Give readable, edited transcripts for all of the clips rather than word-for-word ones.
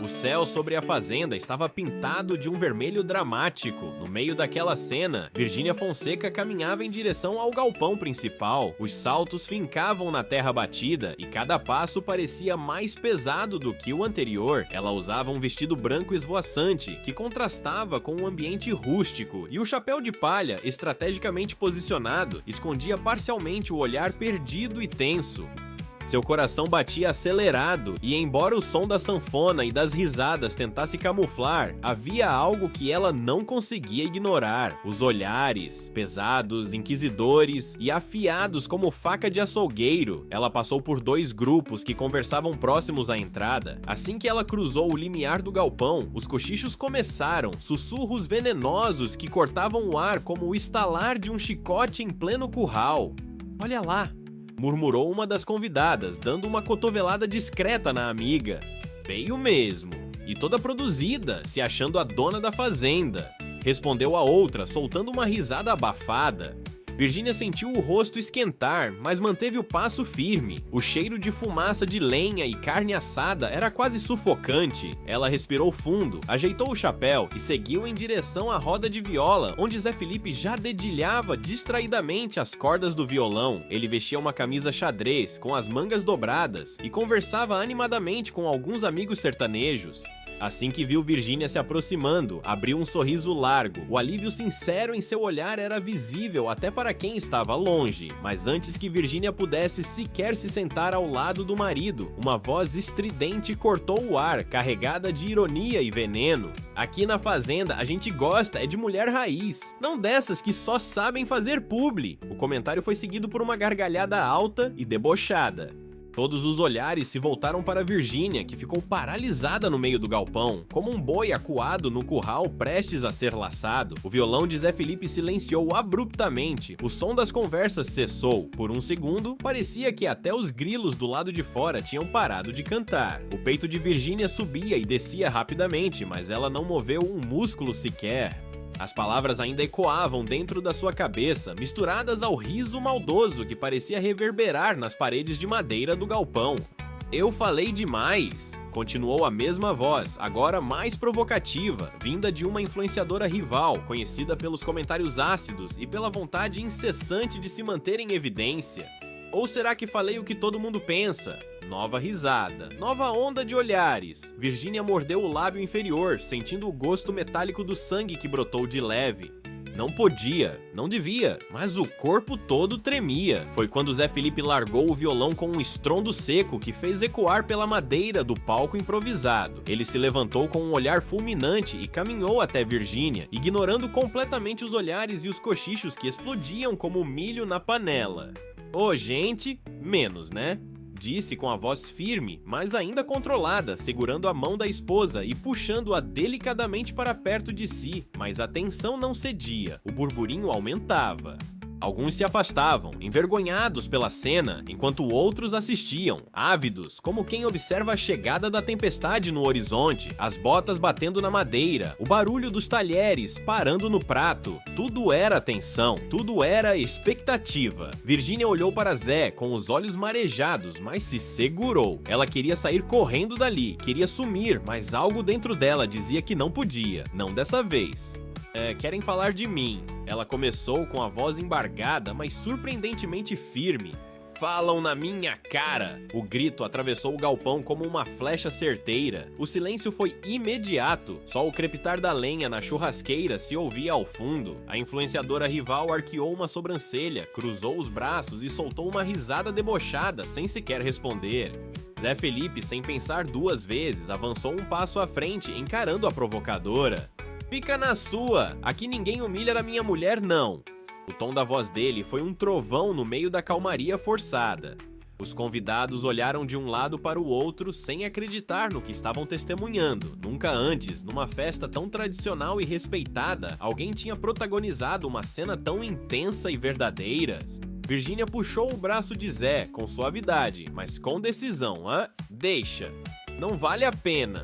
O céu sobre a fazenda estava pintado de um vermelho dramático. No meio daquela cena, Virgínia Fonseca caminhava em direção ao galpão principal. Os saltos fincavam na terra batida e cada passo parecia mais pesado do que o anterior. Ela usava um vestido branco esvoaçante, que contrastava com um ambiente rústico, e o chapéu de palha, estrategicamente posicionado, escondia parcialmente o olhar perdido e tenso. Seu coração batia acelerado, e embora o som da sanfona e das risadas tentasse camuflar, havia algo que ela não conseguia ignorar: os olhares, pesados, inquisidores e afiados como faca de açougueiro. Ela passou por dois grupos que conversavam próximos à entrada. Assim que ela cruzou o limiar do galpão, os cochichos começaram, sussurros venenosos que cortavam o ar como o estalar de um chicote em pleno curral. "Olha lá!", murmurou uma das convidadas, dando uma cotovelada discreta na amiga. "Veio mesmo, e toda produzida, se achando a dona da fazenda", respondeu a outra, soltando uma risada abafada. Virgínia sentiu o rosto esquentar, mas manteve o passo firme. O cheiro de fumaça de lenha e carne assada era quase sufocante. Ela respirou fundo, ajeitou o chapéu e seguiu em direção à roda de viola, onde Zé Felipe já dedilhava distraidamente as cordas do violão. Ele vestia uma camisa xadrez, com as mangas dobradas, e conversava animadamente com alguns amigos sertanejos. Assim que viu Virgínia se aproximando, abriu um sorriso largo. O alívio sincero em seu olhar era visível até para quem estava longe. Mas antes que Virgínia pudesse sequer se sentar ao lado do marido, uma voz estridente cortou o ar, carregada de ironia e veneno. "Aqui na fazenda a gente gosta é de mulher raiz, não dessas que só sabem fazer publi." O comentário foi seguido por uma gargalhada alta e debochada. Todos os olhares se voltaram para Virgínia, que ficou paralisada no meio do galpão, como um boi acuado no curral prestes a ser laçado. O violão de Zé Felipe silenciou abruptamente, o som das conversas cessou. Por um segundo, parecia que até os grilos do lado de fora tinham parado de cantar. O peito de Virgínia subia e descia rapidamente, mas ela não moveu um músculo sequer. As palavras ainda ecoavam dentro da sua cabeça, misturadas ao riso maldoso que parecia reverberar nas paredes de madeira do galpão. "Eu falei demais", continuou a mesma voz, agora mais provocativa, vinda de uma influenciadora rival, conhecida pelos comentários ácidos e pela vontade incessante de se manter em evidência. "Ou será que falei o que todo mundo pensa?" Nova risada, nova onda de olhares. Virgínia mordeu o lábio inferior, sentindo o gosto metálico do sangue que brotou de leve. Não podia, não devia, mas o corpo todo tremia. Foi quando Zé Felipe largou o violão com um estrondo seco que fez ecoar pela madeira do palco improvisado. Ele se levantou com um olhar fulminante e caminhou até Virgínia, ignorando completamente os olhares e os cochichos que explodiam como milho na panela. "Ô, gente, menos, né?", disse com a voz firme, mas ainda controlada, segurando a mão da esposa e puxando-a delicadamente para perto de si, mas a tensão não cedia, o burburinho aumentava. Alguns se afastavam, envergonhados pela cena, enquanto outros assistiam, ávidos, como quem observa a chegada da tempestade no horizonte, as botas batendo na madeira, o barulho dos talheres parando no prato. Tudo era tensão, tudo era expectativa. Virgínia olhou para Zé com os olhos marejados, mas se segurou. Ela queria sair correndo dali, queria sumir, mas algo dentro dela dizia que não podia, não dessa vez. Querem falar de mim." Ela começou com a voz embargada, mas surpreendentemente firme. "Falam na minha cara!" O grito atravessou o galpão como uma flecha certeira. O silêncio foi imediato. Só o crepitar da lenha na churrasqueira se ouvia ao fundo. A influenciadora rival arqueou uma sobrancelha, cruzou os braços e soltou uma risada debochada, sem sequer responder. Zé Felipe, sem pensar duas vezes, avançou um passo à frente, encarando a provocadora. "Fica na sua! Aqui ninguém humilha a minha mulher, não!" O tom da voz dele foi um trovão no meio da calmaria forçada. Os convidados olharam de um lado para o outro sem acreditar no que estavam testemunhando. Nunca antes, numa festa tão tradicional e respeitada, alguém tinha protagonizado uma cena tão intensa e verdadeira. Virgínia puxou o braço de Zé com suavidade, mas com decisão. "Deixa! Não vale a pena!"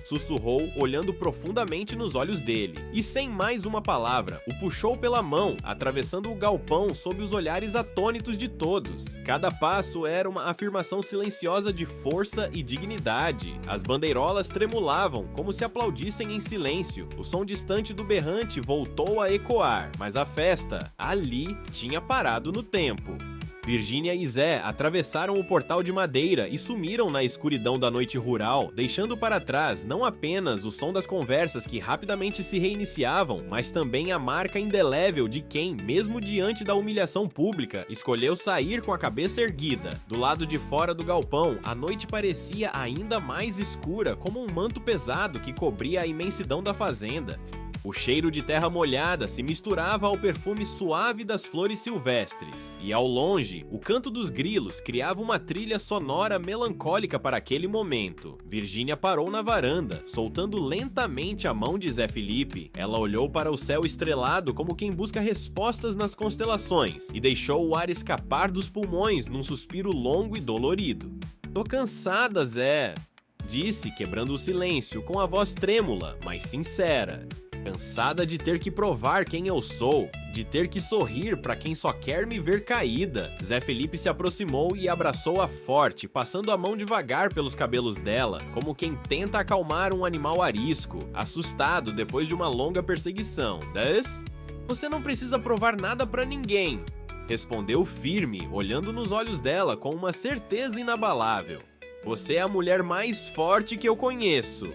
sussurrou, olhando profundamente nos olhos dele. E sem mais uma palavra, o puxou pela mão, atravessando o galpão sob os olhares atônitos de todos. Cada passo era uma afirmação silenciosa de força e dignidade. As bandeirolas tremulavam, como se aplaudissem em silêncio. O som distante do berrante voltou a ecoar, mas a festa, ali, tinha parado no tempo. Virgínia e Zé atravessaram o portal de madeira e sumiram na escuridão da noite rural, deixando para trás não apenas o som das conversas que rapidamente se reiniciavam, mas também a marca indelével de quem, mesmo diante da humilhação pública, escolheu sair com a cabeça erguida. Do lado de fora do galpão, a noite parecia ainda mais escura, como um manto pesado que cobria a imensidão da fazenda. O cheiro de terra molhada se misturava ao perfume suave das flores silvestres, e ao longe, o canto dos grilos criava uma trilha sonora melancólica para aquele momento. Virgínia parou na varanda, soltando lentamente a mão de Zé Felipe. Ela olhou para o céu estrelado como quem busca respostas nas constelações, e deixou o ar escapar dos pulmões num suspiro longo e dolorido. "Tô cansada, Zé", disse, quebrando o silêncio, com a voz trêmula, mas sincera. "Cansada de ter que provar quem eu sou, de ter que sorrir pra quem só quer me ver caída." Zé Felipe se aproximou e abraçou-a forte, passando a mão devagar pelos cabelos dela, como quem tenta acalmar um animal arisco, assustado depois de uma longa perseguição. "Das? Você não precisa provar nada pra ninguém", respondeu firme, olhando nos olhos dela com uma certeza inabalável. "Você é a mulher mais forte que eu conheço."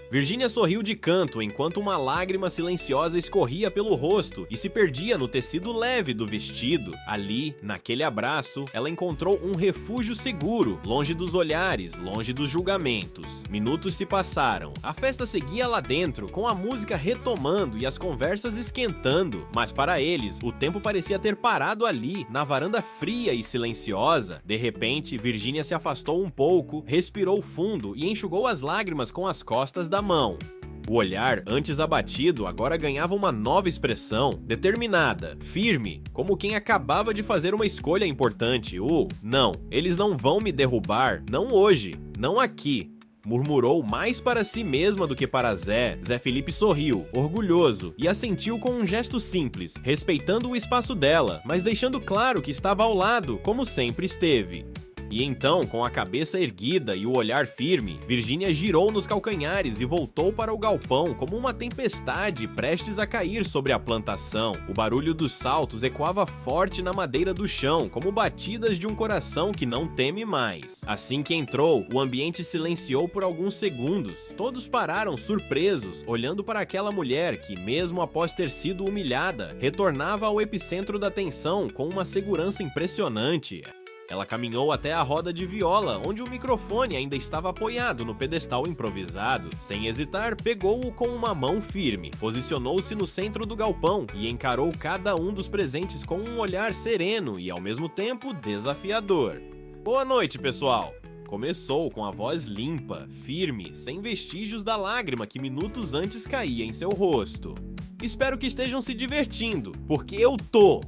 Virgínia sorriu de canto enquanto uma lágrima silenciosa escorria pelo rosto e se perdia no tecido leve do vestido. Ali, naquele abraço, ela encontrou um refúgio seguro, longe dos olhares, longe dos julgamentos. Minutos se passaram. A festa seguia lá dentro, com a música retomando e as conversas esquentando. Mas para eles, o tempo parecia ter parado ali, na varanda fria e silenciosa. De repente, Virgínia se afastou um pouco, respirou fundo e enxugou as lágrimas com as costas da mão. O olhar, antes abatido, agora ganhava uma nova expressão, determinada, firme, como quem acabava de fazer uma escolha importante. Não, eles não vão me derrubar, não hoje, não aqui. Murmurou mais para si mesma do que para Zé. Zé Felipe sorriu, orgulhoso, e assentiu com um gesto simples, respeitando o espaço dela, mas deixando claro que estava ao lado, como sempre esteve. E então, com a cabeça erguida e o olhar firme, Virgínia girou nos calcanhares e voltou para o galpão como uma tempestade prestes a cair sobre a plantação. O barulho dos saltos ecoava forte na madeira do chão, como batidas de um coração que não teme mais. Assim que entrou, o ambiente silenciou por alguns segundos. Todos pararam surpresos, olhando para aquela mulher que, mesmo após ter sido humilhada, retornava ao epicentro da tensão com uma segurança impressionante. Ela caminhou até a roda de viola, onde o microfone ainda estava apoiado no pedestal improvisado. Sem hesitar, pegou-o com uma mão firme, posicionou-se no centro do galpão e encarou cada um dos presentes com um olhar sereno e, ao mesmo tempo, desafiador. "Boa noite, pessoal!" Começou com a voz limpa, firme, sem vestígios da lágrima que minutos antes caía em seu rosto. "Espero que estejam se divertindo, porque eu tô!"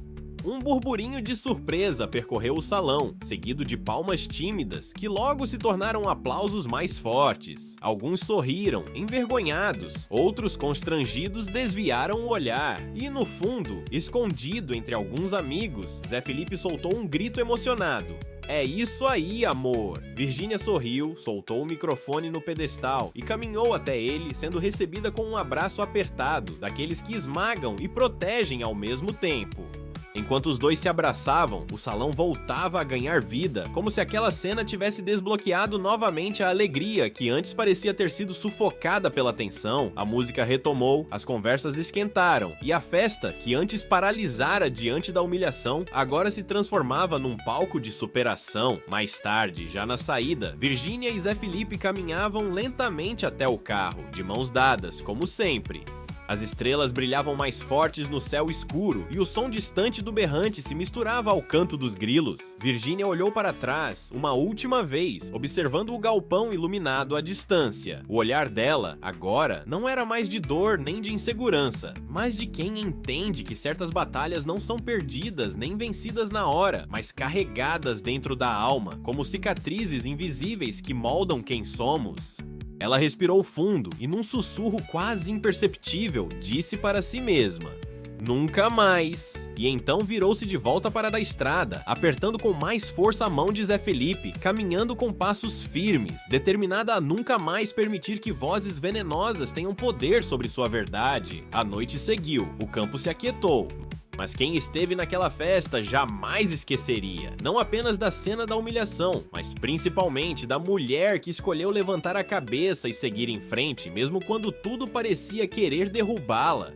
Um burburinho de surpresa percorreu o salão, seguido de palmas tímidas, que logo se tornaram aplausos mais fortes. Alguns sorriram, envergonhados, outros constrangidos desviaram o olhar. E no fundo, escondido entre alguns amigos, Zé Felipe soltou um grito emocionado. "É isso aí, amor!" Virgínia sorriu, soltou o microfone no pedestal e caminhou até ele, sendo recebida com um abraço apertado, daqueles que esmagam e protegem ao mesmo tempo. Enquanto os dois se abraçavam, o salão voltava a ganhar vida, como se aquela cena tivesse desbloqueado novamente a alegria que antes parecia ter sido sufocada pela tensão. A música retomou, as conversas esquentaram, e a festa, que antes paralisara diante da humilhação, agora se transformava num palco de superação. Mais tarde, já na saída, Virgínia e Zé Felipe caminhavam lentamente até o carro, de mãos dadas, como sempre. As estrelas brilhavam mais fortes no céu escuro e o som distante do berrante se misturava ao canto dos grilos. Virgínia olhou para trás uma última vez, observando o galpão iluminado à distância. O olhar dela, agora, não era mais de dor nem de insegurança, mas de quem entende que certas batalhas não são perdidas nem vencidas na hora, mas carregadas dentro da alma, como cicatrizes invisíveis que moldam quem somos. Ela respirou fundo e, num sussurro quase imperceptível, disse para si mesma: "Nunca mais!" E então virou-se de volta para a estrada, apertando com mais força a mão de Zé Felipe, caminhando com passos firmes, determinada a nunca mais permitir que vozes venenosas tenham poder sobre sua verdade. A noite seguiu, o campo se aquietou. Mas quem esteve naquela festa jamais esqueceria, não apenas da cena da humilhação, mas principalmente da mulher que escolheu levantar a cabeça e seguir em frente, mesmo quando tudo parecia querer derrubá-la.